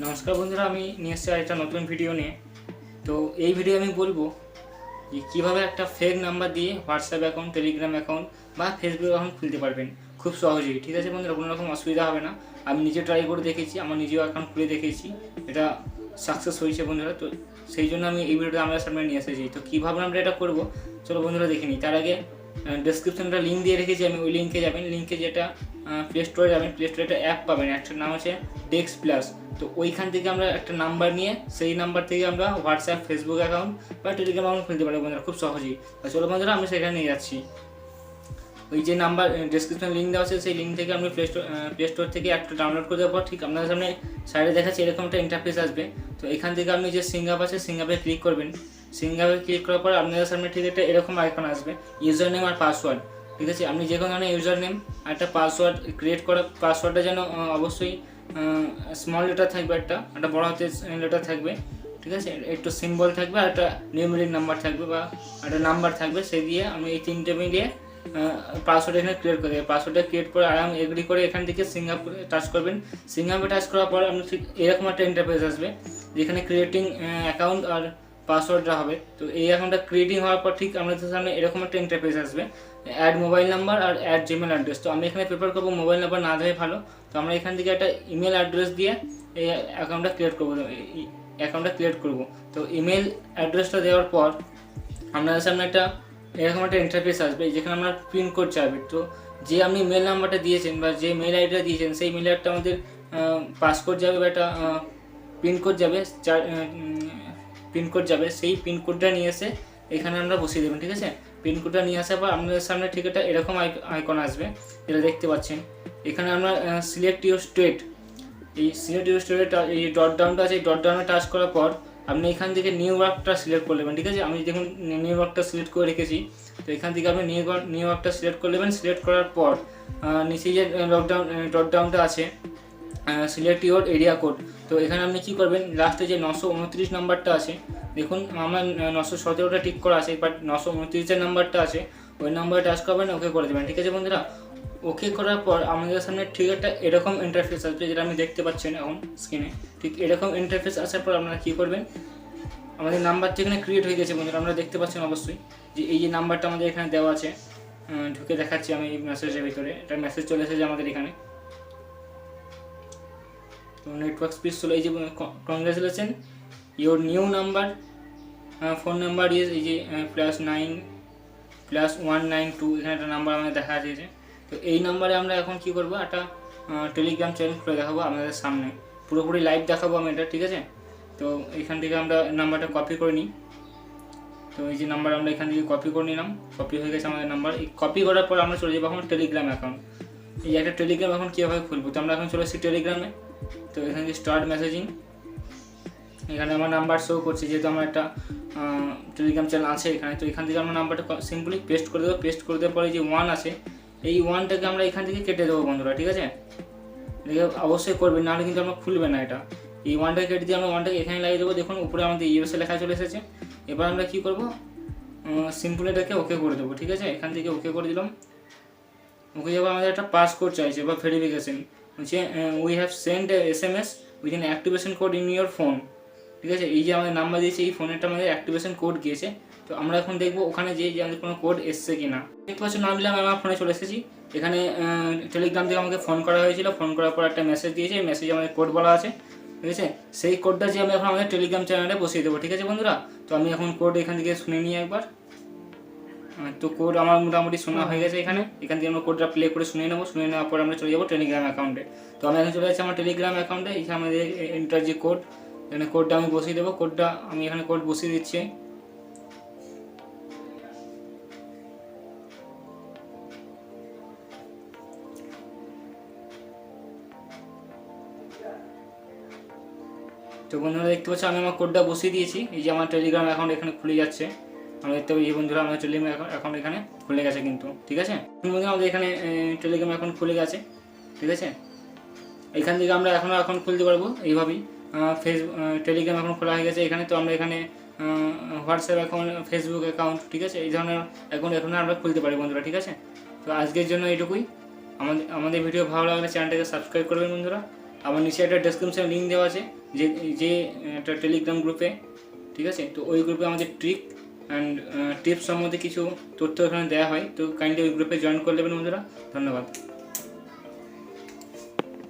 नमस्कार बंधुरा निये एसेछि आरेकटा नतून भिडियो निये। तो ये भिडियो आमी बोलबो যে কীভাবে একটা ফেক নাম্বার দিয়ে হোয়াটসঅ্যাপ অ্যাকাউন্ট, টেলিগ্রাম অ্যাকাউন্ট বা ফেসবুক অ্যাকাউন্ট খুলতে পারবেন খুব সহজেই। ঠিক আছে বন্ধুরা, কোনো রকম অসুবিধা হবে না। আমি নিজে ট্রাই করে দেখেছি, আমার নিজেও অ্যাকাউন্ট খুলে দেখেছি, এটা সাকসেস হয়েছে বন্ধুরা। তো সেই জন্য আমি এই ভিডিওটা আমার সামনে নিয়ে এসেছি। তো কীভাবে আমরা এটা করব চলো বন্ধুরা দেখে নিই। তার আগে ডেসক্রিপশনে লিঙ্ক দিয়ে রেখেছি, আমি ওই লিঙ্কে যাবেন। লিঙ্কে যেটা প্লে স্টোরে যাবেন, প্লে স্টোরে একটা অ্যাপ পাবেন, অ্যাপটার নাম হচ্ছে টেক্সট প্লাস। তো ওইখান থেকে আমরা একটা নাম্বার নিয়ে সেই নাম্বার থেকে আমরা হোয়াটসঅ্যাপ, ফেসবুক অ্যাকাউন্ট বা টেলিগ্রাম অ্যাকাউন্ট খুলতে পারবো বন্ধুরা খুব সহজেই। চলো বন্ধুরা আমি সেখানে নিয়ে যাচ্ছি। ওই যে নাম্বার ডেসক্রিপশনে লিঙ্ক দেওয়া আছে, সেই লিঙ্ক থেকে আপনি প্লে স্টোর থেকে একটা ডাউনলোড করে দেওয়ার পর ঠিক আপনার সামনে সাইডে দেখাচ্ছে এরকম একটা ইন্টারফেস আসবে। তো এখান থেকে আপনি যে সিঙ্গাপ আছে সিঙ্গাপে ক্লিক করবেন। সিঙ্গাপে ক্লিক করার পর আপনাদের সামনে ঠিক একটা এরকম আইকন আসবে, ইউজার নেম আর পাসওয়ার্ড। ঠিক আছে, আপনি যে কোনো ধরনের ইউজার নেম আর একটা পাসওয়ার্ড ক্রিয়েট করা, পাসওয়ার্ডটা যেন অবশ্যই স্মল লেটার থাকবে, একটা বড় হাতের লেটার থাকবে। ঠিক আছে, একটু সিম্বল থাকবে আর একটা নিউমেরিক নাম্বার থাকবে বা একটা নাম্বার থাকবে, সেই দিয়ে আমি এই তিনটে মিলিয়ে পাসওয়ার্ড এখানে ক্রিয়েট করে দেবেন। পাসওয়ার্ডটা ক্রিয়েট করে আরাম এগ্রি করে এখান থেকে সিঙ্গাপুরে টাচ করবেন। সিঙ্গাপুরে টাচ করার পর আপনি ঠিক এরকম একটা ইন্টারফেস আসবে যেখানে ক্রিয়েটিং অ্যাকাউন্ট আর পাসওয়ার্ডটা হবে। তো এই অ্যাকাউন্টটা ক্রিয়েটিং হওয়ার পর ঠিক আমাদের সামনে এরকম একটা ইন্টারফেস আসবে, অ্যাড মোবাইল নাম্বার আর অ্যাড জিমেল অ্যাড্রেস। তো আমি এখানে প্রেফার করবো মোবাইল নাম্বার না দেওয়াই ভালো। তো আমরা এখান থেকে একটা ইমেল অ্যাড্রেস দিয়ে এই অ্যাকাউন্টটা ক্রিয়েট করবো। তো ইমেল অ্যাড্রেসটা দেওয়ার পর আপনাদের সামনে একটা এরকম একটা ইন্টারফেস আসবে যেখানে আমরা পিন কোড চাইবে। তো যে আপনি মেল নাম্বারটা দিয়েছেন বা যে মেল আইডিটা দিয়েছেন সেই মেল আইডিটা আমাদের পাসকোড যাবে বা একটা পিনকোড যাবে, সেই পিনকোডটা নিয়ে এসে এখানে আমরা বসিয়ে দেবেন। ঠিক আছে, পিনকোডটা নিয়ে আসার পর আপনাদের সামনে ঠিক একটা এরকম আইকন আসবে, যেটা দেখতে পাচ্ছেন। এখানে আমরা সিলেক্ট ইউর স্টেট, এই সিলেক্ট ইউর স্টেটে এই ডট ডাউনটা আছে, এই ডট ডাউনে টাচ করার পর আপনি এখান থেকে নিউ ইয়র্কটা সিলেক্ট করে নেবেন। ঠিক আছে, আমি দেখুন নিউ ইয়র্কটা সিলেক্ট করে রেখেছি। তো এখান থেকে আপনি নিউ ইয়র্কটা সিলেক্ট করে নেবেন। সিলেক্ট করার পর নিচে যে ডট ডাউনটা আছে সিলেক্ট ইউর এরিয়া কোড। তো এখানে আপনি কী করবেন, লাস্টে যে 929 নাম্বারটা আছে, দেখুন আমার 917টা টিক করা আছে, বাট 929 নাম্বারটা আছে, ওই নাম্বারে টাচ করবেন, ওকে করে দেবেন। ঠিক আছে বন্ধুরা, ওকে করার পর আমাদের সামনে ঠিক একটা এরকম ইন্টারফেস আসবে, যেটা আপনি দেখতে পাচ্ছেন এখন স্ক্রিনে। ঠিক এরকম ইন্টারফেস আসার পর আপনারা কী করবেন, আমাদের নাম্বারটা এখানে ক্রিয়েট হয়ে গেছে বন্ধুরা, আপনারা দেখতে পাচ্ছেন অবশ্যই যে এই যে নাম্বারটা আমাদের এখানে দেওয়া আছে। ঢুকে দেখাচ্ছি আমি এই মেসেজের ভিতরে, একটা মেসেজ চলে এসেছে আমাদের এখানে। তো নেটওয়ার্ক স্পিড চলে, এই যে congratulation your new number phone number is এই যে +9+192, এখানে একটা নাম্বার আমাদের দেখা যাচ্ছে। তো এই নাম্বারে আমরা এখন কি করব, একটা টেলিগ্রাম চ্যানেল খুলে দেখাবো আপনাদের সামনে, পুরোপুরি লাইভ দেখাবো আমি এটা। ঠিক আছে, তো এখান থেকে আমরা নাম্বারটা কপি করে নিই। তো এই যে নাম্বার আমরা এখান থেকে কপি করে নিলাম, কপি হয়ে গেছে আমাদের নাম্বার। এই কপি করার পর আমরা চলে যাবো এখন টেলিগ্রাম অ্যাকাউন্ট। এই একটা টেলিগ্রাম অ্যাকাউন্ট কীভাবে খুলবো, তো আমরা এখন চলে এসেছি টেলিগ্রামে। তো এখান থেকে স্টার্ট মেসেজিং, এখানে আমার নাম্বার শো করছে যেহেতু আমার একটা টেলিগ্রাম চ্যানেল আছে এখানে। তো এখান থেকে আমরা নাম্বারটা সিম্পলি পেস্ট করে দেবো। পেস্ট করে দেওয়ার পরে যে 1 আছে, এই 1টাকে আমরা এখান থেকে কেটে দেবো বন্ধুরা। ঠিক আছে, দেখে অবশ্যই করবেন, নাহলে কিন্তু আমরা খুলবে না এটা। এই 1টাকে কেটে দিয়ে আমরা 1টাকে এখানে লাগিয়ে দেবো। দেখুন উপরে আমাদের ইউএসএ লেখা চলে এসেছে। এবার আমরা কী করবো, সিম্পল এটাকে ওকে করে দেবো। ঠিক আছে, এখান থেকে ওকে করে দিলাম। ওকে যাবো, আমাদের একটা পাসকোড চাইছে বা ভেরিফিকেশন, হচ্ছে we have send SMS with an activation code in your phone. ঠিক আছে, এই যে আমাদের নাম্বার দিয়েছে, এই ফোনেরটা আমাদের অ্যাক্টিভেশন কোড গিয়েছে। তো আমরা এখন দেখবো ওখানে যে আমাদের কোনো কোড এসছে কি না। দেখতে পাচ্ছি নাম দিলাম, আমার ফোনে চলে এসেছি। এখানে টেলিগ্রাম থেকে আমাকে ফোন করা হয়েছিল, ফোন করার পর একটা মেসেজ দিয়েছে, এই মেসেজে আমাদের কোড বলা আছে। ঠিক আছে, সেই কোডটা যে আমি এখন আমাদের টেলিগ্রাম চ্যানেলে বসিয়ে দেবো। ঠিক আছে বন্ধুরা, তো আমি এখন কোড এখান থেকে শুনে নিই একবার। তো কোড আমার মোটামুটি শোনা হয়ে গেছে। এখান থেকে আমরা কোডটা প্লে করে শুনে নেবো। শুনে নেওয়ার পর আমরা চলে যাবো টেলিগ্রাম অ্যাকাউন্টে। তো আমি এখন চলে যাচ্ছি আমার টেলিগ্রাম অ্যাকাউন্টে। এখানে আমাদের এন্টার যে কোড, এখানে কোডটা আমি বসিয়ে দেবো। কোডটা আমি এখানে কোড বসিয়ে দিচ্ছি। তো বন্ধুরা দেখতে পাচ্ছি আমি আমার কোডটা বসিয়ে দিয়েছি। এই যে আমার টেলিগ্রাম অ্যাকাউন্ট এখানে খুলে যাচ্ছে। আমরা দেখতে পাই এই বন্ধুরা আমাদের টেলিগ্রাম অ্যাকাউন্ট এখানে খুলে গেছে কিন্তু। ঠিক আছে বন্ধুরা, আমাদের এখানে টেলিগ্রাম অ্যাকাউন্ট খুলে গেছে। ঠিক আছে, এখান থেকে আমরা এখনও অ্যাকাউন্ট খুলতে পারবো এইভাবেই। টেলিগ্রাম অ্যাকাউন্ট খোলা হয়ে গেছে এখানে। তো আমরা এখানে হোয়াটসঅ্যাপ অ্যাকাউন্ট, ফেসবুক অ্যাকাউন্ট, ঠিক আছে, এই ধরনের অ্যাকাউন্ট এখন আমরা খুলতে পারি বন্ধুরা। ঠিক আছে, তো আজকের জন্য এইটুকুই। আমাদের ভিডিও ভালো লাগলে চ্যানেলটাকে সাবস্ক্রাইব করবেন বন্ধুরা। আমার নিচে একটা ডেসক্রিপশন লিঙ্ক দেওয়া আছে যে যে একটা টেলিগ্রাম গ্রুপে, ঠিক আছে। তো ওই গ্রুপে আমাদের ট্রিক অ্যান্ড টিপস সম্বন্ধে কিছু তথ্য ওখানে দেওয়া হয়, তো কাইন্ডলি ওই গ্রুপে জয়েন করে নেবেন বন্ধুরা। ধন্যবাদ।